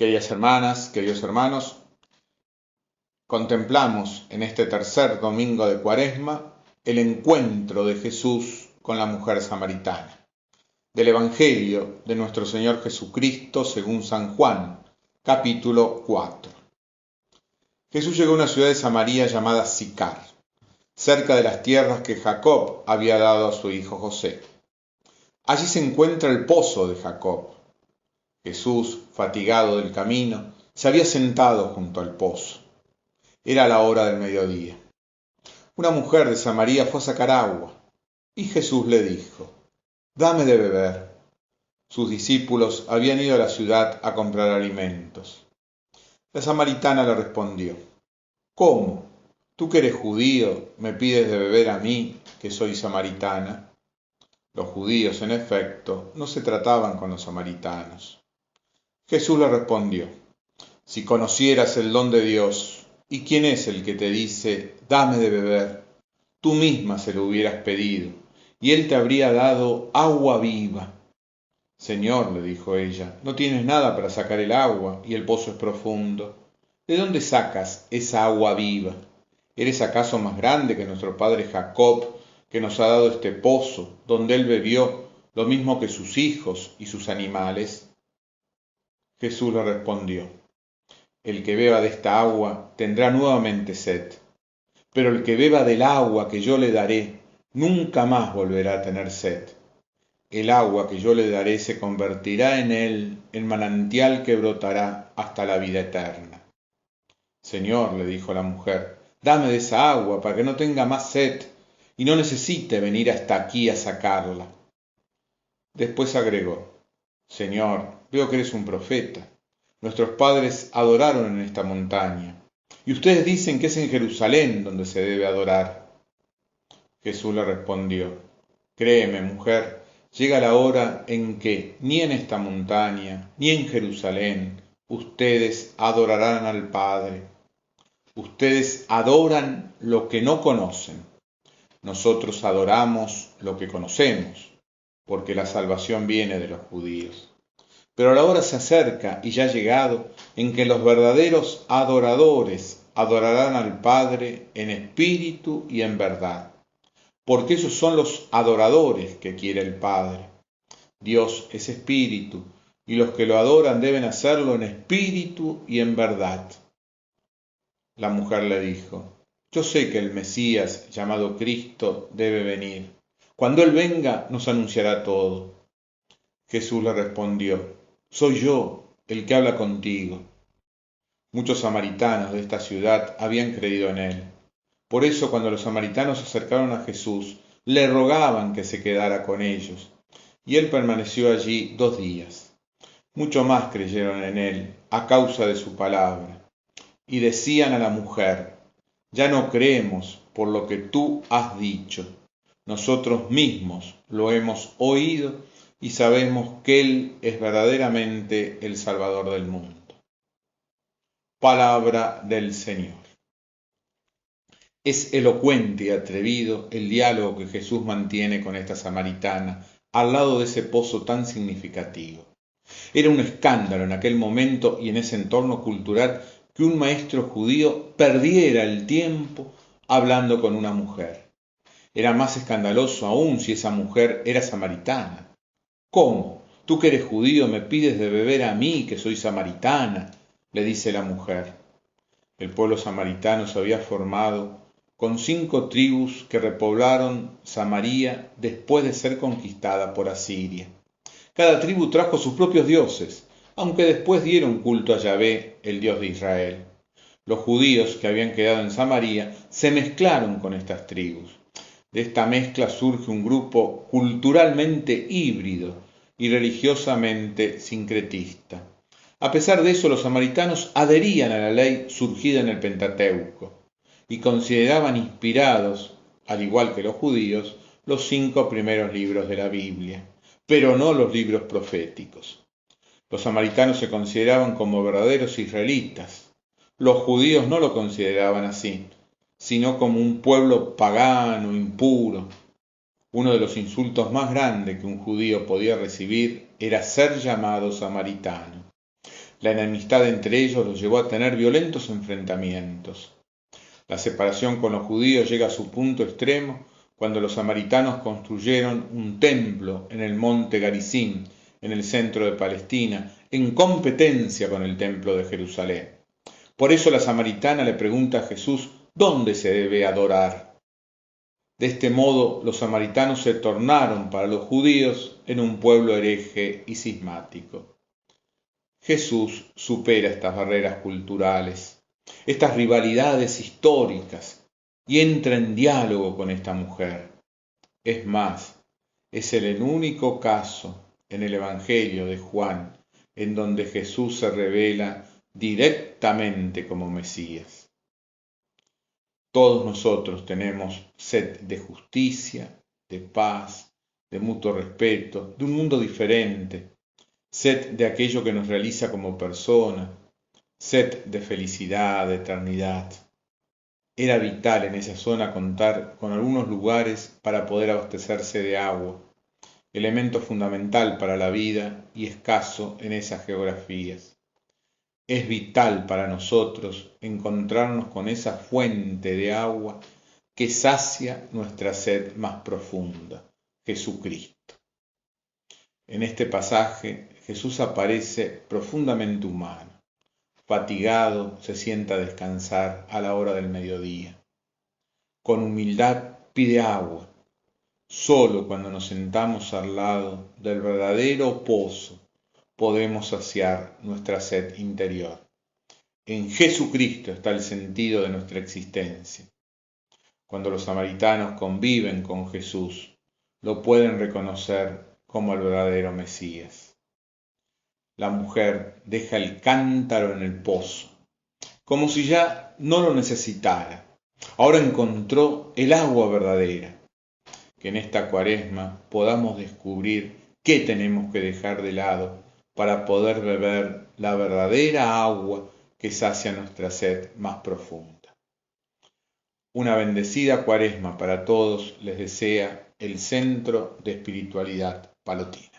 Queridas hermanas, queridos hermanos, contemplamos en este tercer domingo de Cuaresma el encuentro de Jesús con la mujer samaritana, del Evangelio de nuestro Señor Jesucristo según San Juan, capítulo 4. Jesús llegó a una ciudad de Samaria llamada Sicar, cerca de las tierras que Jacob había dado a su hijo José. Allí se encuentra el pozo de Jacob. Jesús, fatigado del camino, se había sentado junto al pozo. Era la hora del mediodía. Una mujer de Samaria fue a sacar agua, y Jesús le dijo: «Dame de beber». Sus discípulos habían ido a la ciudad a comprar alimentos. La samaritana le respondió: «¿Cómo? Tú que eres judío, me pides de beber a mí, que soy samaritana». Los judíos, en efecto, no se trataban con los samaritanos. Jesús le respondió: «Si conocieras el don de Dios, ¿y quién es el que te dice, dame de beber? Tú misma se lo hubieras pedido, y él te habría dado agua viva». «Señor», le dijo ella, «no tienes nada para sacar el agua, y el pozo es profundo. ¿De dónde sacas esa agua viva? ¿Eres acaso más grande que nuestro padre Jacob, que nos ha dado este pozo, donde él bebió lo mismo que sus hijos y sus animales?» Jesús le respondió: «El que beba de esta agua tendrá nuevamente sed, pero el que beba del agua que yo le daré nunca más volverá a tener sed. El agua que yo le daré se convertirá en él en manantial que brotará hasta la vida eterna». «Señor», le dijo la mujer, «dame de esa agua para que no tenga más sed y no necesite venir hasta aquí a sacarla». Después agregó: «Señor, veo que eres un profeta. Nuestros padres adoraron en esta montaña, y ustedes dicen que es en Jerusalén donde se debe adorar». Jesús le respondió: «Créeme, mujer, llega la hora en que ni en esta montaña ni en Jerusalén ustedes adorarán al Padre. Ustedes adoran lo que no conocen. Nosotros adoramos lo que conocemos, porque la salvación viene de los judíos. Pero la hora se acerca, y ya ha llegado, en que los verdaderos adoradores adorarán al Padre en espíritu y en verdad, porque esos son los adoradores que quiere el Padre. Dios es espíritu, y los que lo adoran deben hacerlo en espíritu y en verdad». La mujer le dijo: «Yo sé que el Mesías, llamado Cristo, debe venir. Cuando Él venga, nos anunciará todo». Jesús le respondió: «Soy yo el que habla contigo». Muchos samaritanos de esta ciudad habían creído en Él. Por eso, cuando los samaritanos se acercaron a Jesús, le rogaban que se quedara con ellos, y Él permaneció allí 2 días. Mucho más creyeron en Él a causa de su palabra, y decían a la mujer: «Ya no creemos por lo que tú has dicho. Nosotros mismos lo hemos oído y sabemos que Él es verdaderamente el Salvador del mundo». Palabra del Señor. Es elocuente y atrevido el diálogo que Jesús mantiene con esta samaritana al lado de ese pozo tan significativo. Era un escándalo en aquel momento y en ese entorno cultural que un maestro judío perdiera el tiempo hablando con una mujer. Era más escandaloso aún si esa mujer era samaritana. «¿Cómo? Tú que eres judío me pides de beber a mí, que soy samaritana», le dice la mujer. El pueblo samaritano se había formado con 5 tribus que repoblaron Samaria después de ser conquistada por Asiria. Cada tribu trajo sus propios dioses, aunque después dieron culto a Yahvé, el Dios de Israel. Los judíos que habían quedado en Samaria se mezclaron con estas tribus. De esta mezcla surge un grupo culturalmente híbrido y religiosamente sincretista. A pesar de eso, los samaritanos adherían a la ley surgida en el Pentateuco y consideraban inspirados, al igual que los judíos, los 5 primeros libros de la Biblia, pero no los libros proféticos. Los samaritanos se consideraban como verdaderos israelitas. Los judíos no lo consideraban así, sino como un pueblo pagano, impuro. Uno de los insultos más grandes que un judío podía recibir era ser llamado samaritano. La enemistad entre ellos los llevó a tener violentos enfrentamientos. La separación con los judíos llega a su punto extremo cuando los samaritanos construyeron un templo en el monte Garizim, en el centro de Palestina, en competencia con el templo de Jerusalén. Por eso la samaritana le pregunta a Jesús dónde se debe adorar. De este modo, los samaritanos se tornaron para los judíos en un pueblo hereje y cismático. Jesús supera estas barreras culturales, estas rivalidades históricas, y entra en diálogo con esta mujer. Es más, es el único caso en el Evangelio de Juan en donde Jesús se revela directamente como Mesías. Todos nosotros tenemos sed de justicia, de paz, de mutuo respeto, de un mundo diferente, sed de aquello que nos realiza como persona, sed de felicidad, de eternidad. Era vital en esa zona contar con algunos lugares para poder abastecerse de agua, elemento fundamental para la vida y escaso en esas geografías. Es vital para nosotros encontrarnos con esa fuente de agua que sacia nuestra sed más profunda, Jesucristo. En este pasaje, Jesús aparece profundamente humano. Fatigado, se sienta a descansar a la hora del mediodía. Con humildad pide agua. Solo cuando nos sentamos al lado del verdadero pozo podemos saciar nuestra sed interior. En Jesucristo está el sentido de nuestra existencia. Cuando los samaritanos conviven con Jesús, lo pueden reconocer como el verdadero Mesías. La mujer deja el cántaro en el pozo, como si ya no lo necesitara. Ahora encontró el agua verdadera. Que en esta Cuaresma podamos descubrir qué tenemos que dejar de lado para poder beber la verdadera agua que sacia nuestra sed más profunda. Una bendecida Cuaresma para todos les desea el Centro de Espiritualidad Pallottino.